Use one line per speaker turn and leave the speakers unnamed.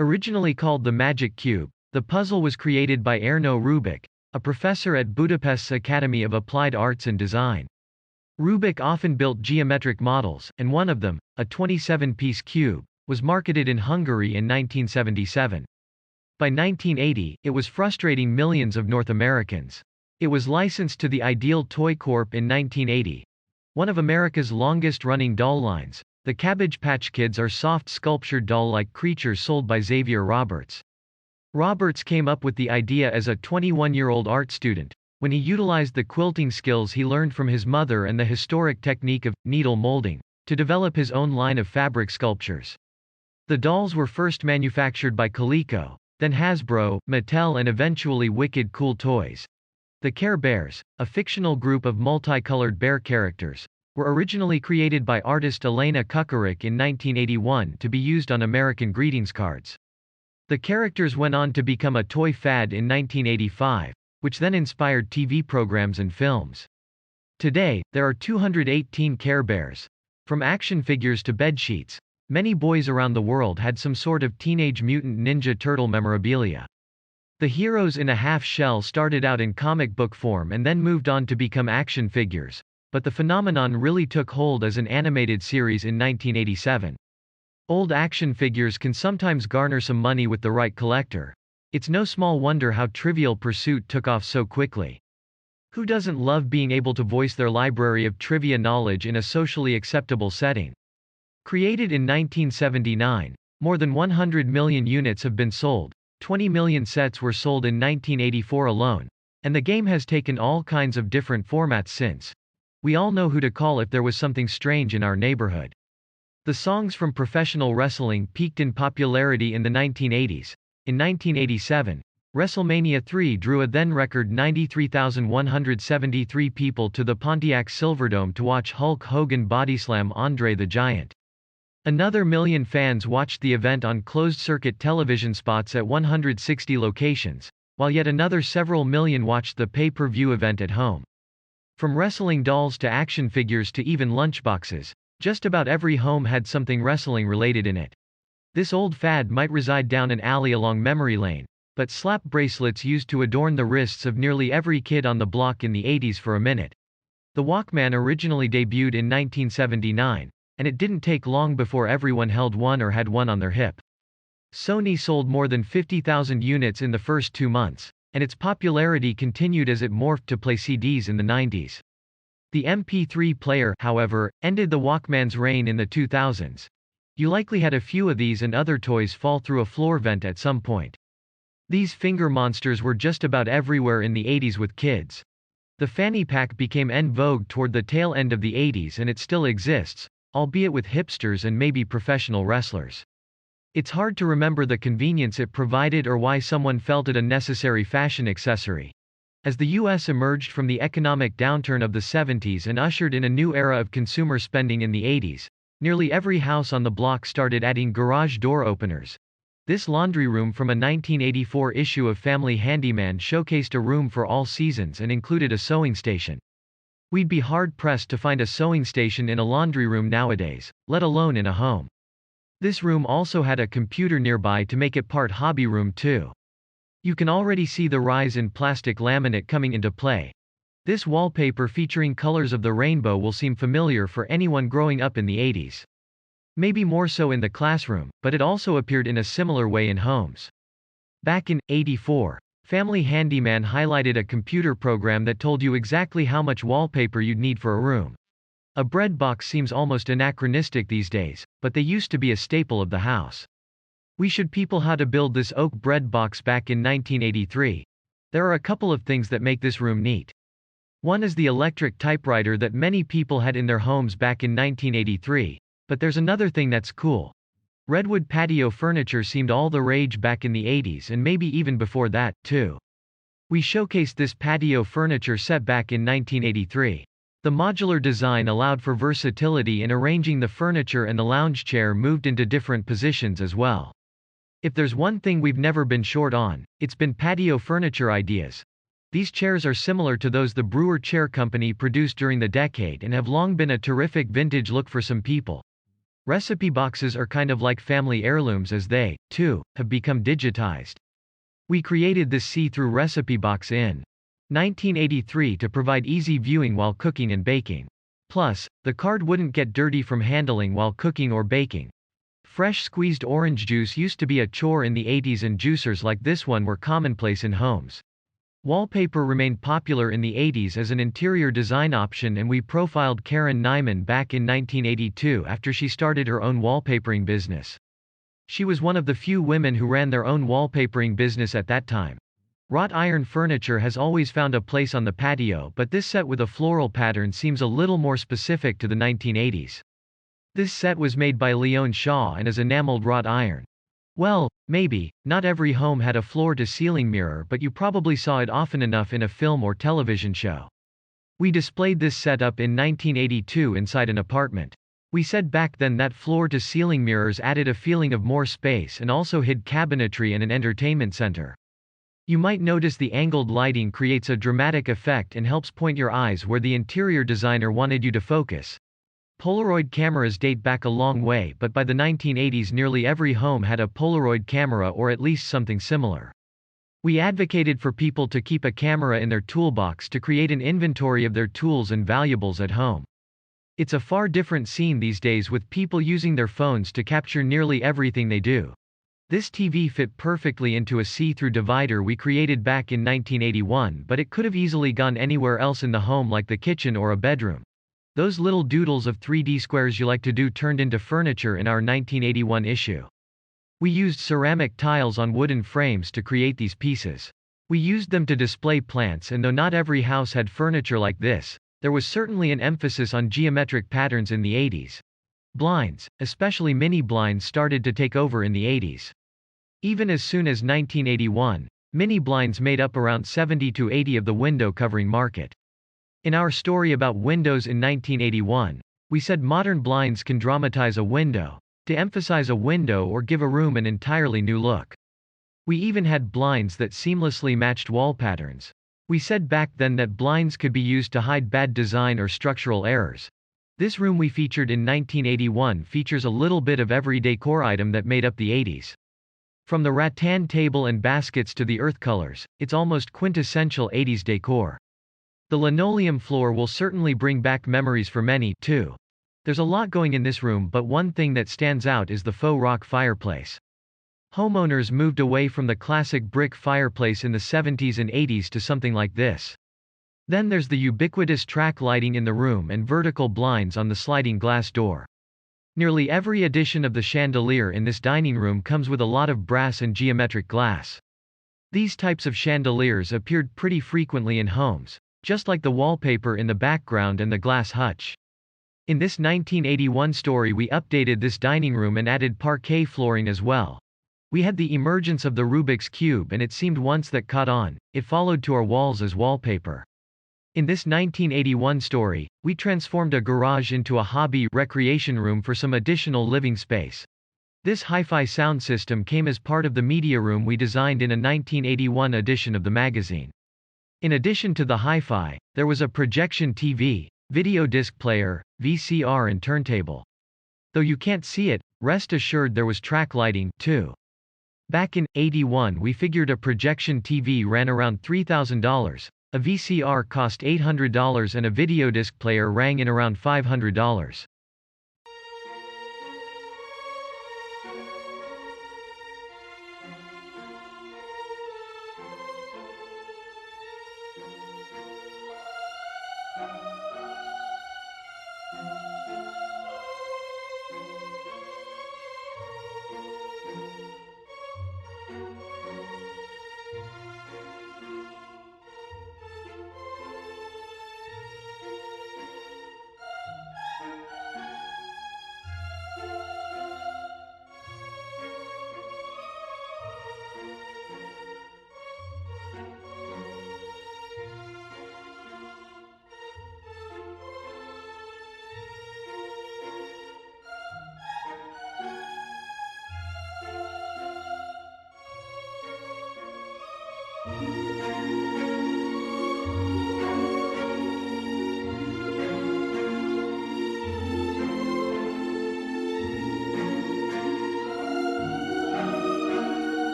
Originally called the Magic Cube, the puzzle was created by Erno Rubik, a professor at Budapest's Academy of Applied Arts and Design. Rubik often built geometric models, and one of them, a 27-piece cube, was marketed in Hungary in 1977. By 1980, it was frustrating millions of North Americans. It was licensed to the Ideal Toy Corp in 1980. One of America's longest-running doll lines, the Cabbage Patch Kids are soft sculptured doll-like creatures sold by Xavier Roberts. Roberts came up with the idea as a 21-year-old art student, when he utilized the quilting skills he learned from his mother and the historic technique of needle molding, to develop his own line of fabric sculptures. The dolls were first manufactured by Coleco, then Hasbro, Mattel and eventually Wicked Cool Toys. The Care Bears, a fictional group of multicolored bear characters, were originally created by artist Elena Kukarik in 1981 to be used on American greetings cards. The characters went on to become a toy fad in 1985, which then inspired TV programs and films. Today, there are 218 Care Bears. From action figures to bedsheets, many boys around the world had some sort of Teenage Mutant Ninja Turtle memorabilia. The heroes in a half-shell started out in comic book form and then moved on to become action figures, but the phenomenon really took hold as an animated series in 1987. Old action figures can sometimes garner some money with the right collector. It's no small wonder how Trivial Pursuit took off so quickly. Who doesn't love being able to voice their library of trivia knowledge in a socially acceptable setting? Created in 1979, more than 100 million units have been sold, 20 million sets were sold in 1984 alone, and the game has taken all kinds of different formats since. We all know who to call if there was something strange in our neighborhood. The songs from professional wrestling peaked in popularity in the 1980s. In 1987, WrestleMania 3 drew a then-record 93,173 people to the Pontiac Silverdome to watch Hulk Hogan bodyslam Andre the Giant. Another million fans watched the event on closed-circuit television spots at 160 locations, while yet another several million watched the pay-per-view event at home. From wrestling dolls to action figures to even lunchboxes, just about every home had something wrestling-related in it. This old fad might reside down an alley along memory lane, but slap bracelets used to adorn the wrists of nearly every kid on the block in the 80s for a minute. The Walkman originally debuted in 1979. And it didn't take long before everyone held one or had one on their hip. Sony sold more than 50,000 units in the first 2 months, and its popularity continued as it morphed to play CDs in the 90s. The MP3 player, however, ended the Walkman's reign in the 2000s. You likely had a few of these and other toys fall through a floor vent at some point. These finger monsters were just about everywhere in the 80s with kids. The fanny pack became en vogue toward the tail end of the 80s and it still exists, albeit with hipsters and maybe professional wrestlers. It's hard to remember the convenience it provided or why someone felt it a necessary fashion accessory. As the US emerged from the economic downturn of the 70s and ushered in a new era of consumer spending in the 80s, nearly every house on the block started adding garage door openers. This laundry room from a 1984 issue of Family Handyman showcased a room for all seasons and included a sewing station. We'd be hard-pressed to find a sewing station in a laundry room nowadays, let alone in a home. This room also had a computer nearby to make it part hobby room too. You can already see the rise in plastic laminate coming into play. This wallpaper featuring colors of the rainbow will seem familiar for anyone growing up in the 80s. Maybe more so in the classroom, but it also appeared in a similar way in homes. Back in '84, Family Handyman highlighted a computer program that told you exactly how much wallpaper you'd need for a room. A bread box seems almost anachronistic these days, but they used to be a staple of the house. We showed people how to build this oak bread box back in 1983. There are a couple of things that make this room neat. One is the electric typewriter that many people had in their homes back in 1983, but there's another thing that's cool. Redwood patio furniture seemed all the rage back in the 80s and maybe even before that, too. We showcased this patio furniture set back in 1983. The modular design allowed for versatility in arranging the furniture and the lounge chair moved into different positions as well. If there's one thing we've never been short on, it's been patio furniture ideas. These chairs are similar to those the Brewer Chair Company produced during the decade and have long been a terrific vintage look for some people. Recipe boxes are kind of like family heirlooms as they, too, have become digitized. We created this see-through recipe box in 1983 to provide easy viewing while cooking and baking. Plus, the card wouldn't get dirty from handling while cooking or baking. Fresh squeezed orange juice used to be a chore in the 80s and juicers like this one were commonplace in homes. Wallpaper remained popular in the 80s as an interior design option, and we profiled Karen Nyman back in 1982 after she started her own wallpapering business. She was one of the few women who ran their own wallpapering business at that time. Wrought iron furniture has always found a place on the patio, but this set with a floral pattern seems a little more specific to the 1980s. This set was made by Leon Shaw and is enameled wrought iron. Well, maybe, not every home had a floor-to-ceiling mirror, but you probably saw it often enough in a film or television show. We displayed this setup in 1982 inside an apartment. We said back then that floor-to-ceiling mirrors added a feeling of more space and also hid cabinetry and an entertainment center. You might notice the angled lighting creates a dramatic effect and helps point your eyes where the interior designer wanted you to focus. Polaroid cameras date back a long way, but by the 1980s nearly every home had a Polaroid camera or at least something similar. We advocated for people to keep a camera in their toolbox to create an inventory of their tools and valuables at home. It's a far different scene these days with people using their phones to capture nearly everything they do. This TV fit perfectly into a see-through divider we created back in 1981, but it could have easily gone anywhere else in the home like the kitchen or a bedroom. Those little doodles of 3D squares you like to do turned into furniture in our 1981 issue. We used ceramic tiles on wooden frames to create these pieces. We used them to display plants, and though not every house had furniture like this, there was certainly an emphasis on geometric patterns in the 80s. Blinds, especially mini blinds, started to take over in the 80s. Even as soon as 1981, mini blinds made up around 70 to 80 of the window covering market. In our story about windows in 1981, we said modern blinds can dramatize a window, to emphasize a window or give a room an entirely new look. We even had blinds that seamlessly matched wall patterns. We said back then that blinds could be used to hide bad design or structural errors. This room we featured in 1981 features a little bit of every decor item that made up the 80s. From the rattan table and baskets to the earth colors, it's almost quintessential 80s decor. The linoleum floor will certainly bring back memories for many, too. There's a lot going in this room, but one thing that stands out is the faux rock fireplace. Homeowners moved away from the classic brick fireplace in the 70s and 80s to something like this. Then there's the ubiquitous track lighting in the room and vertical blinds on the sliding glass door. Nearly every edition of the chandelier in this dining room comes with a lot of brass and geometric glass. These types of chandeliers appeared pretty frequently in homes, just like the wallpaper in the background and the glass hutch. In this 1981 story we updated this dining room and added parquet flooring as well. We had the emergence of the Rubik's Cube, and it seemed once that caught on, it followed to our walls as wallpaper. In this 1981 story, we transformed a garage into a hobby recreation room for some additional living space. This hi-fi sound system came as part of the media room we designed in a 1981 edition of the magazine. In addition to the hi-fi, there was a projection TV, video disc player, VCR and turntable. Though you can't see it, rest assured there was track lighting, too. Back in '81 we figured a projection TV ran around $3,000, a VCR cost $800 and a videodisc player rang in around $500.